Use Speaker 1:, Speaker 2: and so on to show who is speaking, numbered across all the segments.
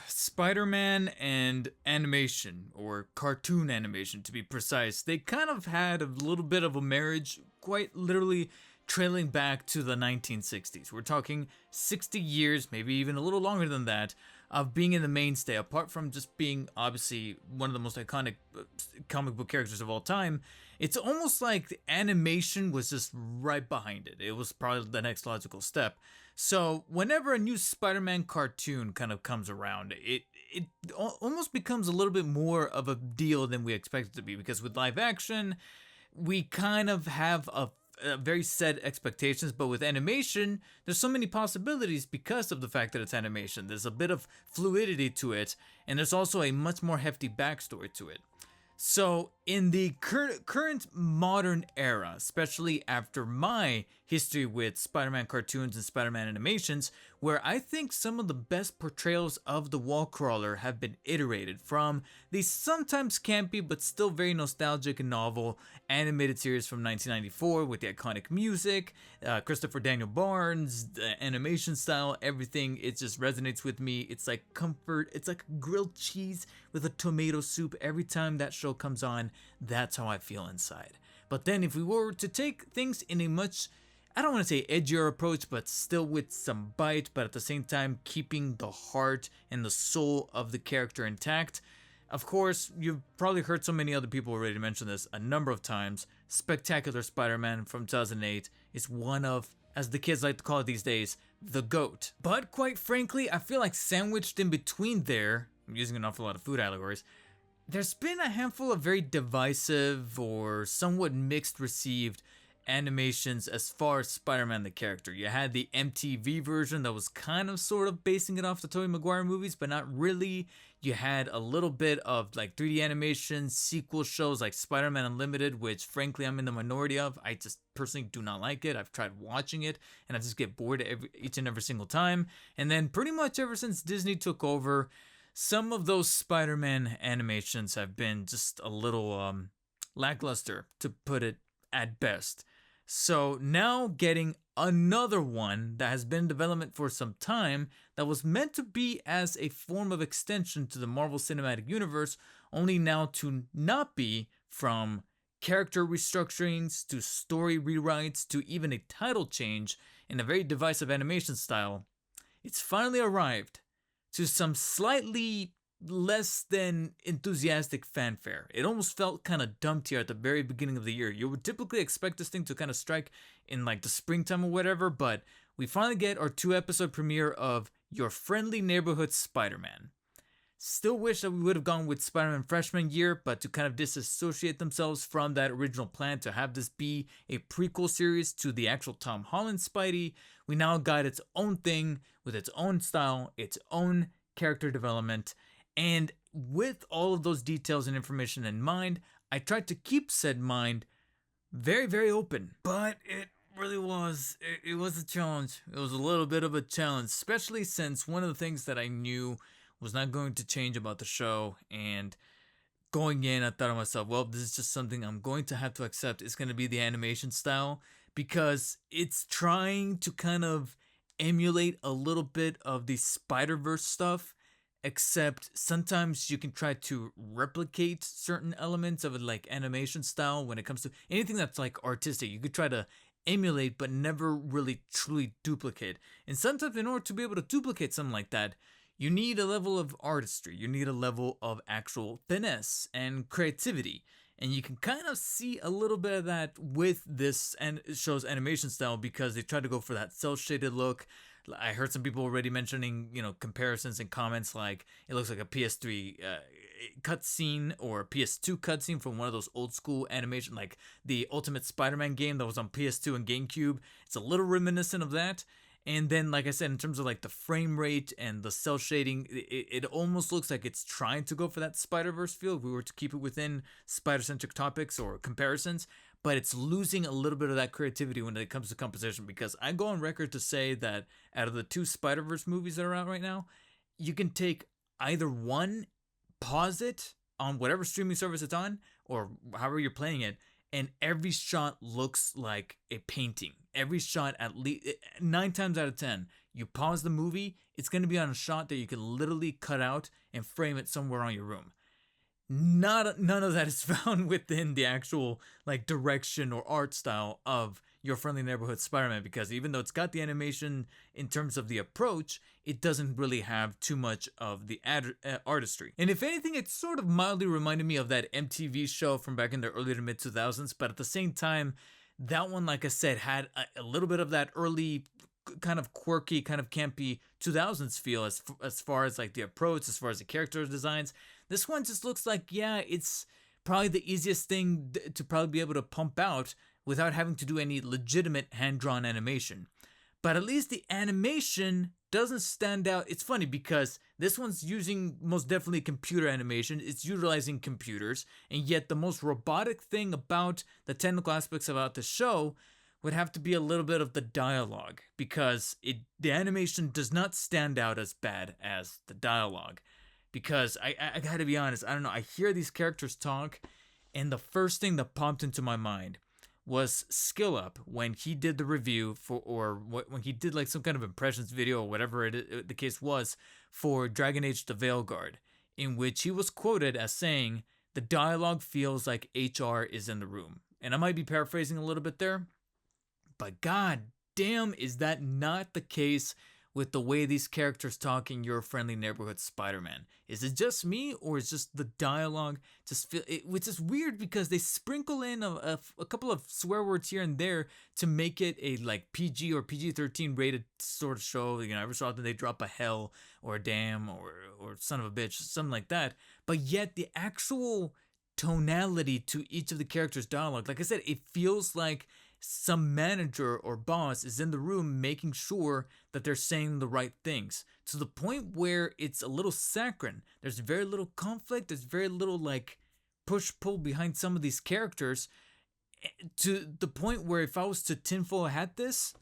Speaker 1: Spider-Man and animation, or cartoon animation to be precise, they kind of had a little bit of a marriage, quite literally trailing back to the 1960s. We're talking 60 years, maybe even a little longer than that, of being in the mainstay, apart from just being obviously one of the most iconic comic book characters of all time. It's almost like the animation was just right behind it. It was probably the next logical step. So whenever a new Spider-Man cartoon kind of comes around, it almost becomes a little bit more of a deal than we expect it to be, because with live action, we kind of have a very set expectations, but with animation, there's so many possibilities because of the fact that it's animation. There's a bit of fluidity to it, and there's also a much more hefty backstory to it. So, in the current modern era, especially after my history with Spider-Man cartoons and Spider-Man animations, where I think some of the best portrayals of the wall crawler have been iterated from the sometimes campy but still very nostalgic and novel animated series from 1994 with the iconic music, Christopher Daniel Barnes, the animation style, everything, it just resonates with me. It's like comfort, it's like grilled cheese with a tomato soup every time that show comes on. That's how I feel inside. But then if we were to take things in a much, I don't want to say edgier approach, but still with some bite, but at the same time keeping the heart and the soul of the character intact. Of course, you've probably heard so many other people already mention this a number of times. Spectacular Spider-Man from 2008 is one of, as the kids like to call it these days, the GOAT. But quite frankly, I feel like sandwiched in between there, I'm using an awful lot of food allegories, there's been a handful of very divisive or somewhat mixed received animations as far as Spider-Man the character. You had the MTV version that was kind of sort of basing it off the Tobey Maguire movies, but not really. You had a little bit of like 3D animation, sequel shows like Spider-Man Unlimited, which frankly I'm in the minority of. I just personally do not like it. I've tried watching it and I just get bored each and every single time. And then pretty much ever since Disney took over, some of those Spider-Man animations have been just a little lackluster, to put it at best. So now getting another one that has been in development for some time that was meant to be as a form of extension to the Marvel Cinematic Universe, only now to not be, from character restructurings to story rewrites to even a title change in a very divisive animation style. It's finally arrived to some slightly less than enthusiastic fanfare. It almost felt kind of dumped here at the very beginning of the year. You would typically expect this thing to kind of strike in like the springtime or whatever, but we finally get our 2-episode premiere of Your Friendly Neighborhood Spider-Man. Still wish that we would have gone with Spider-Man freshman year, but to kind of disassociate themselves from that original plan to have this be a prequel series to the actual Tom Holland Spidey, we now got its own thing with its own style, its own character development, and with all of those details and information in mind, I tried to keep said mind very, very open. But it really was. It was a challenge. It was a little bit of a challenge, especially since one of the things that I knew was not going to change about the show, and going in, I thought to myself, well, this is just something I'm going to have to accept. It's going to be the animation style, because it's trying to kind of emulate a little bit of the Spider-Verse stuff, except sometimes you can try to replicate certain elements of it, like animation style, when it comes to anything that's like artistic. You could try to emulate but never really truly duplicate. And sometimes in order to be able to duplicate something like that, you need a level of artistry, you need a level of actual finesse and creativity. And you can kind of see a little bit of that with this and show's animation style, because they try to go for that cel-shaded look. I heard some people already mentioning, comparisons and comments like it looks like a PS3 cutscene or a PS2 cutscene from one of those old school animation, like the Ultimate Spider-Man game that was on PS2 and GameCube. It's a little reminiscent of that. And then, like I said, in terms of like the frame rate and the cell shading, it almost looks like it's trying to go for that Spider-Verse feel if we were to keep it within Spider-centric topics or comparisons, but it's losing a little bit of that creativity when it comes to composition, because I go on record to say that out of the 2 Spider-Verse movies that are out right now, you can take either one, pause it on whatever streaming service it's on, or however you're playing it, and every shot looks like a painting. Every shot, at least 9 times out of 10, you pause the movie, it's going to be on a shot that you can literally cut out and frame it somewhere on your room. None of that is found within the actual like direction or art style of Your Friendly Neighborhood Spider-Man, because even though it's got the animation in terms of the approach, it doesn't really have too much of the artistry. And if anything, it sort of mildly reminded me of that MTV show from back in the early to mid 2000s, but at the same time, that one, like I said, had a little bit of that early kind of quirky, kind of campy 2000s feel as far as like the approach, as far as the character designs. This one just looks like, yeah, it's probably the easiest thing to probably be able to pump out without having to do any legitimate hand-drawn animation. But at least the animation doesn't stand out. It's funny because this one's using most definitely computer animation. It's utilizing computers, and yet the most robotic thing about the technical aspects about the show would have to be a little bit of the dialogue, because the animation does not stand out as bad as the dialogue. Because I gotta be honest, I don't know, I hear these characters talk, and the first thing that popped into my mind was Skill Up when he did the review when he did like some kind of impressions video or whatever the case was for Dragon Age The Veilguard, in which he was quoted as saying, "The dialogue feels like HR is in the room." And I might be paraphrasing a little bit there, but god damn, is that not the case with the way these characters talk in Your Friendly Neighborhood Spider-Man? Is it just me, or is just the dialogue just feel which is weird because they sprinkle in a couple of swear words here and there to make it a like PG or PG-13 rated sort of show. You know, every so often they drop a hell or a damn or son of a bitch, something like that. But yet the actual tonality to each of the characters' dialogue, like I said, it feels like some manager or boss is in the room making sure that they're saying the right things, to the point where it's a little saccharine. There's very little conflict. There's very little like push pull behind some of these characters, to the point where if I was to tinfoil hat this,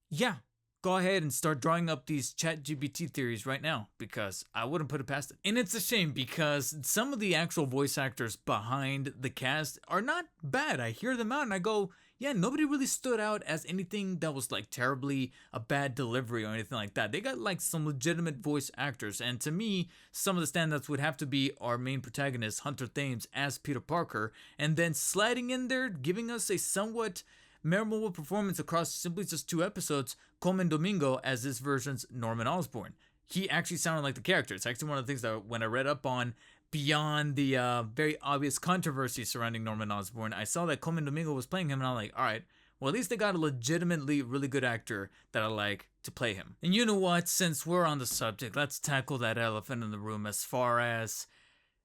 Speaker 1: yeah, go ahead and start drawing up these chat GPT theories right now, because I wouldn't put it past it. And it's a shame because some of the actual voice actors behind the cast are not bad. I hear them out and I go, yeah, nobody really stood out as anything that was like terribly a bad delivery or anything like that. They got like some legitimate voice actors, and to me, some of the standouts would have to be our main protagonist, Hunter Thames, as Peter Parker, and then sliding in there, giving us a somewhat memorable performance across simply just 2 episodes, Coleman Domingo as this version's Norman Osborn. He actually sounded like the character. It's actually one of the things that when I read up on, beyond the very obvious controversy surrounding Norman Osborn, I saw that Coleman Domingo was playing him, and I'm like, all right, well, at least they got a legitimately really good actor that I like to play him. And you know what? Since we're on the subject, let's tackle that elephant in the room as far as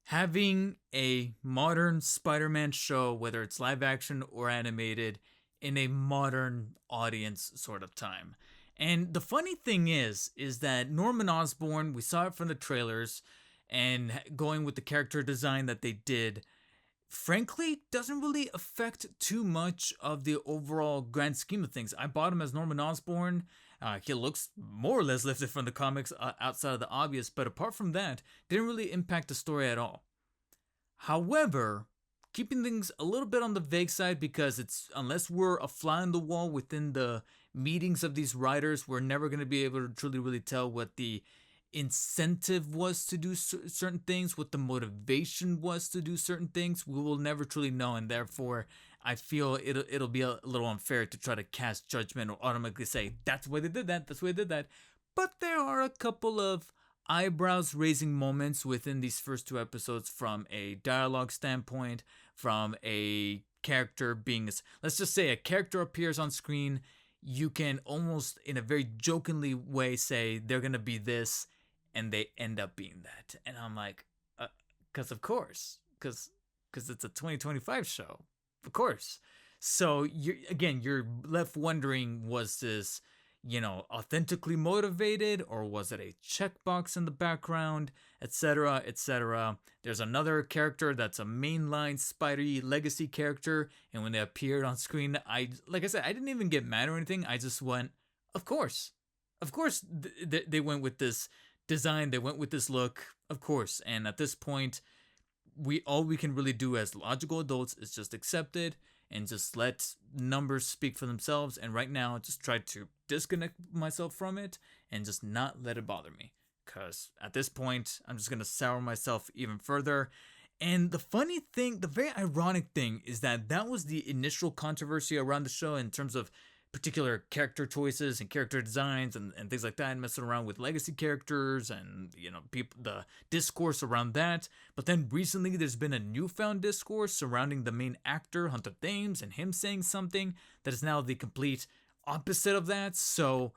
Speaker 1: having a modern Spider-Man show, whether it's live action or animated, in a modern audience sort of time. And the funny thing is that Norman Osborn, we saw it from the trailers, and going with the character design that they did, frankly, doesn't really affect too much of the overall grand scheme of things. I bought him as Norman Osborn. He looks more or less lifted from the comics outside of the obvious, but apart from that, didn't really impact the story at all. However, keeping things a little bit on the vague side, because it's, unless we're a fly on the wall within the meetings of these writers, we're never going to be able to truly really tell what the incentive was to do certain things, what the motivation was to do certain things. We will never truly know, and therefore I feel it'll be a little unfair to try to cast judgment or automatically say that's why they did that, that's why they did that. But there are a couple of eyebrows raising moments within these first 2 episodes from a dialogue standpoint, from a character being, let's just say a character appears on screen, you can almost in a very jokingly way say they're gonna be this, and they end up being that. And I'm like, because of course, because it's a 2025 show, of course. So you're left wondering, was this, authentically motivated, or was it a checkbox in the background, etc., etc. There's another character that's a mainline Spidey legacy character, and when they appeared on screen, like I said, I didn't even get mad or anything. I just went, of course, they went with this design, they went with this look, of course. And at this point, all we can really do as logical adults is just accept it and just let numbers speak for themselves. And right now, just try to disconnect myself from it and just not let it bother me. Because at this point, I'm just going to sour myself even further. And the funny thing, the very ironic thing, is that that was the initial controversy around the show in terms of particular character choices and character designs and things like that, and messing around with legacy characters and, you know, people, the discourse around that. But then recently there's been a newfound discourse surrounding the main actor, Hunter Thames, and him saying something that is now the complete opposite of that. So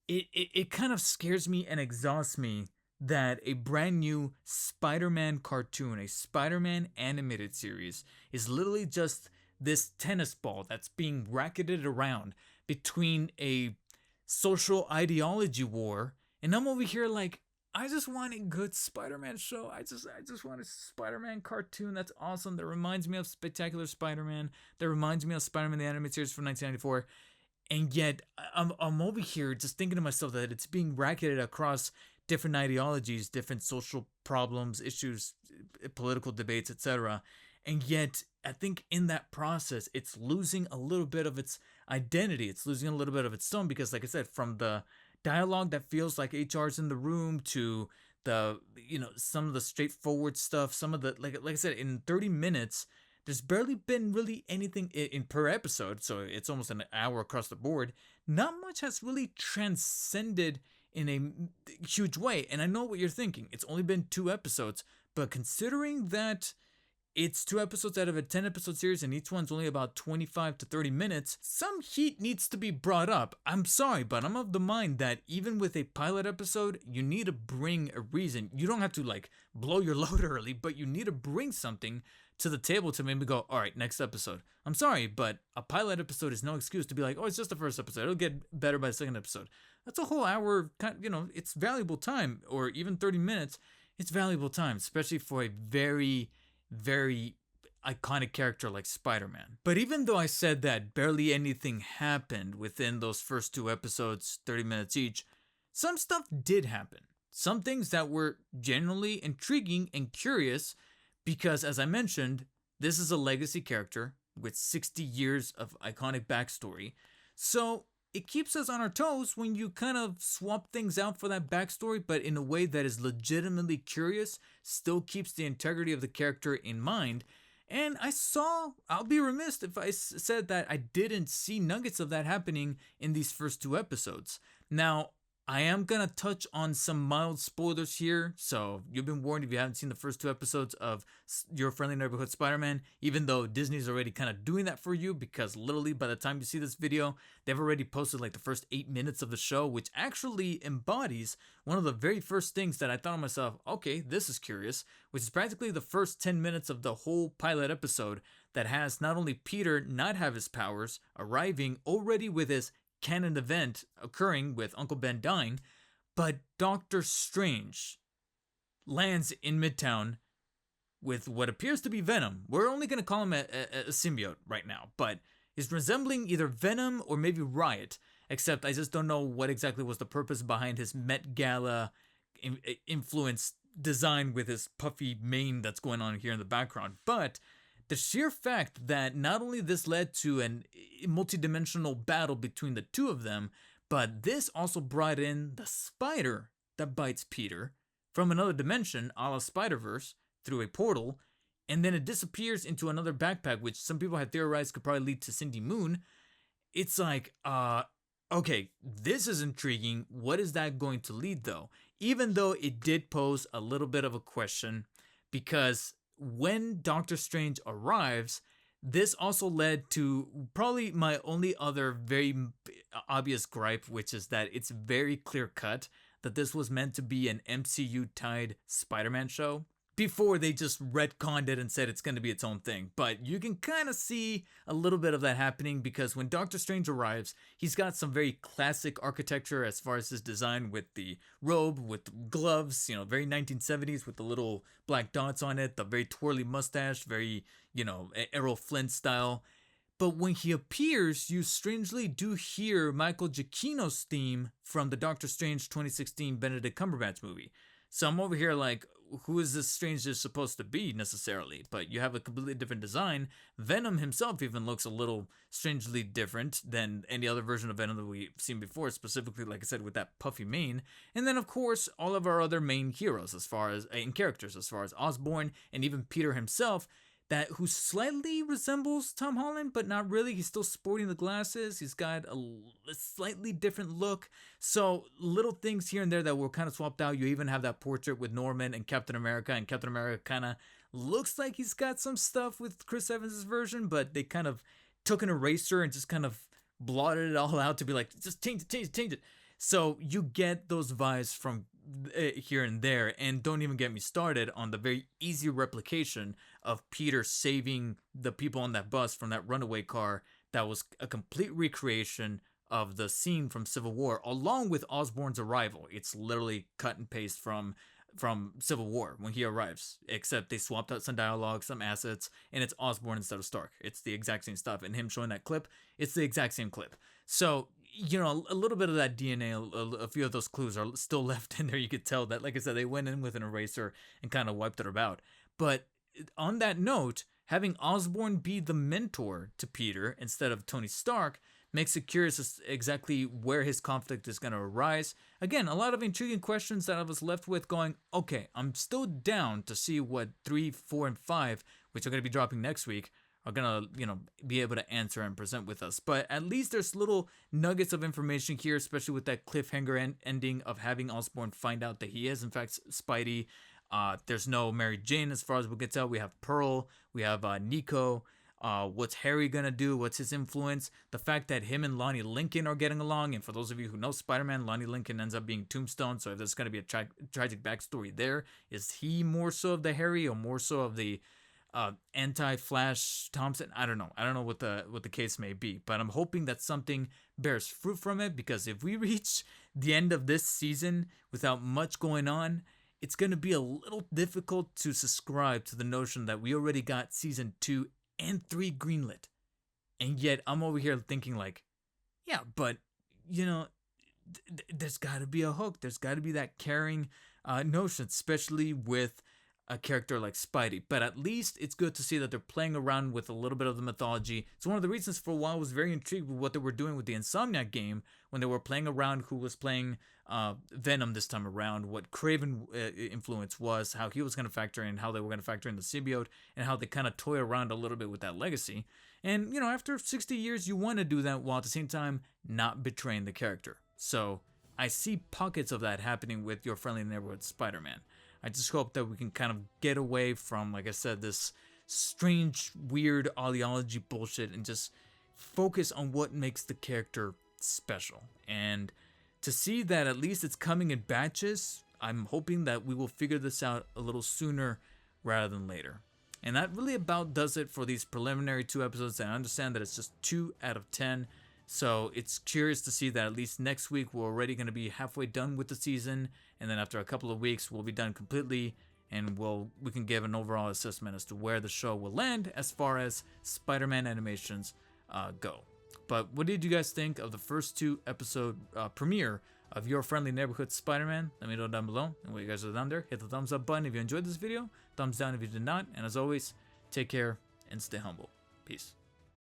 Speaker 1: it kind of scares me and exhausts me that a brand new Spider-Man cartoon, a Spider-Man animated series, is literally just this tennis ball that's being racketed around between a social ideology war, and I'm over here like, I just want a good Spider-Man show. I just want a Spider-Man cartoon that's awesome, that reminds me of Spectacular Spider-Man, that reminds me of Spider-Man the animated series from 1994. And yet I'm over here just thinking to myself that it's being racketed across different ideologies, different social problems, issues, political debates, etc. And yet, I think in that process, it's losing a little bit of its identity. It's losing a little bit of its tone because, like I said, from the dialogue that feels like HR's in the room to the, you know, some of the straightforward stuff, some of the, like I said, in 30 minutes, there's barely been really anything in per episode. So it's almost an hour across the board. Not much has really transcended in a huge way. And I know what you're thinking. It's only been 2 episodes, but considering that it's 2 episodes out of a 10 episode series and each one's only about 25 to 30 minutes, some heat needs to be brought up. I'm sorry, but I'm of the mind that even with a pilot episode, you need to bring a reason. You don't have to like blow your load early, but you need to bring something to the table to maybe go, all right, next episode. I'm sorry, but a pilot episode is no excuse to be like, oh, it's just the first episode. It'll get better by the second episode. That's a whole hour, you know, it's valuable time, or even 30 minutes. It's valuable time, especially for a very, very iconic character like Spider-Man. But even though I said that barely anything happened within those first 2 episodes, 30 minutes each, some stuff did happen. Some things that were genuinely intriguing and curious because, as I mentioned, this is a legacy character with 60 years of iconic backstory. So it keeps us on our toes when you kind of swap things out for that backstory, but in a way that is legitimately curious, still keeps the integrity of the character in mind. And I'll be remiss if I said that I didn't see nuggets of that happening in these first 2 episodes. Now, I am going to touch on some mild spoilers here, so you've been warned if you haven't seen the first 2 episodes of Your Friendly Neighborhood Spider-Man, even though Disney's already kind of doing that for you, because literally by the time you see this video, they've already posted like the first 8 minutes of the show, which actually embodies one of the very first things that I thought to myself, okay, this is curious, which is practically the first 10 minutes of the whole pilot episode that has not only Peter not have his powers, arriving already with his canon event occurring with Uncle Ben dying, but Doctor Strange lands in Midtown with what appears to be Venom. We're only going to call him a symbiote right now, but is resembling either Venom or maybe Riot, except I just don't know what exactly was the purpose behind his Met Gala influence design with his puffy mane that's going on here in the background. But the sheer fact that not only this led to a multidimensional battle between the two of them, but this also brought in the spider that bites Peter from another dimension, a la Spider-Verse, through a portal, and then it disappears into another backpack, which some people had theorized could probably lead to Cindy Moon. It's like, okay, this is intriguing. What is that going to lead, though? Even though it did pose a little bit of a question, because when Doctor Strange arrives, this also led to probably my only other very obvious gripe, which is that it's very clear cut that this was meant to be an MCU-tied Spider-Man show before they just retconned it and said it's going to be its own thing. But you can kind of see a little bit of that happening because when Doctor Strange arrives, he's got some very classic architecture as far as his design with the robe, with gloves, you know, very 1970s with the little black dots on it, the very twirly mustache, very, you know, Errol Flynn style. But when he appears, you strangely do hear Michael Giacchino's theme from the Doctor Strange 2016 Benedict Cumberbatch movie. So I'm over here like, who is this stranger supposed to be necessarily? But you have a completely different design. Venom himself even looks a little strangely different than any other version of Venom that we've seen before, specifically, like I said, with that puffy mane. And then, of course, all of our other main heroes, as far as in characters, as far as Osborn and even Peter himself, who slightly resembles Tom Holland, but not really. He's still sporting the glasses. He's got a slightly different look. So little things here and there that were kind of swapped out. You even have that portrait with Norman and Captain America, and Captain America kind of looks like he's got some stuff with Chris Evans' version, but they kind of took an eraser and just kind of blotted it all out to be like, just change it. So you get those vibes from here and there, and don't even get me started on the very easy replication of Peter saving the people on that bus from that runaway car. That was a complete recreation of the scene from Civil War, along with Osborn's arrival. It's literally cut and paste from Civil War when he arrives, except they swapped out some dialogue, some assets, and it's Osborn instead of Stark. It's the exact same stuff, and him showing that clip, it's the exact same clip. So, you know, a little bit of that DNA, a few of those clues are still left in there. You could tell that, like I said, they went in with an eraser and kind of wiped it about. But on that note, having Osborn be the mentor to Peter instead of Tony Stark makes it curious as exactly where his conflict is going to arise. Again, a lot of intriguing questions that I was left with going, okay, I'm still down to see what 3, 4, and 5, which are going to be dropping next week, are going to, be able to answer and present with us. But at least there's little nuggets of information here, especially with that cliffhanger ending of having Osborn find out that he is, in fact, Spidey. There's no Mary Jane as far as we can tell. We have Pearl. We have Nico. What's Harry gonna do? What's his influence? The fact that him and Lonnie Lincoln are getting along, and for those of you who know Spider-Man, Lonnie Lincoln ends up being Tombstone, so if there's gonna be a tragic backstory there, is he more so of the Harry or more so of the anti-Flash Thompson? I don't know what the case may be, but I'm hoping that something bears fruit from it, because if we reach the end of this season without much going on, it's gonna be a little difficult to subscribe to the notion that we already got season 2 and 3 greenlit. And yet I'm over here thinking like, yeah, but there's got to be a hook. There's got to be that carrying notion, especially with a character like Spidey. But at least it's good to see that they're playing around with a little bit of the mythology. It's one of the reasons for a while I was very intrigued with what they were doing with the Insomniac game, when they were playing around who was playing Venom this time around, what Craven influence was, how he was going to factor in, how they were going to factor in the symbiote, and how they kind of toy around a little bit with that legacy. And, after 60 years, you want to do that while at the same time not betraying the character. So I see pockets of that happening with Your Friendly Neighborhood Spider-Man. I just hope that we can kind of get away from, like I said, this strange, weird ideology bullshit and just focus on what makes the character special. And to see that at least it's coming in batches, I'm hoping that we will figure this out a little sooner rather than later. And that really about does it for these preliminary 2 episodes. And I understand that it's just 2 out of 10. So it's curious to see that at least next week we're already going to be halfway done with the season, and then after a couple of weeks we'll be done completely, and we can give an overall assessment as to where the show will land as far as Spider-Man animations go. But what did you guys think of the first 2 episode premiere of Your Friendly Neighborhood Spider-Man? Let me know down below. And what you guys are down there, hit the thumbs up button if you enjoyed this video, thumbs down if you did not, and as always, take care and stay humble. Peace.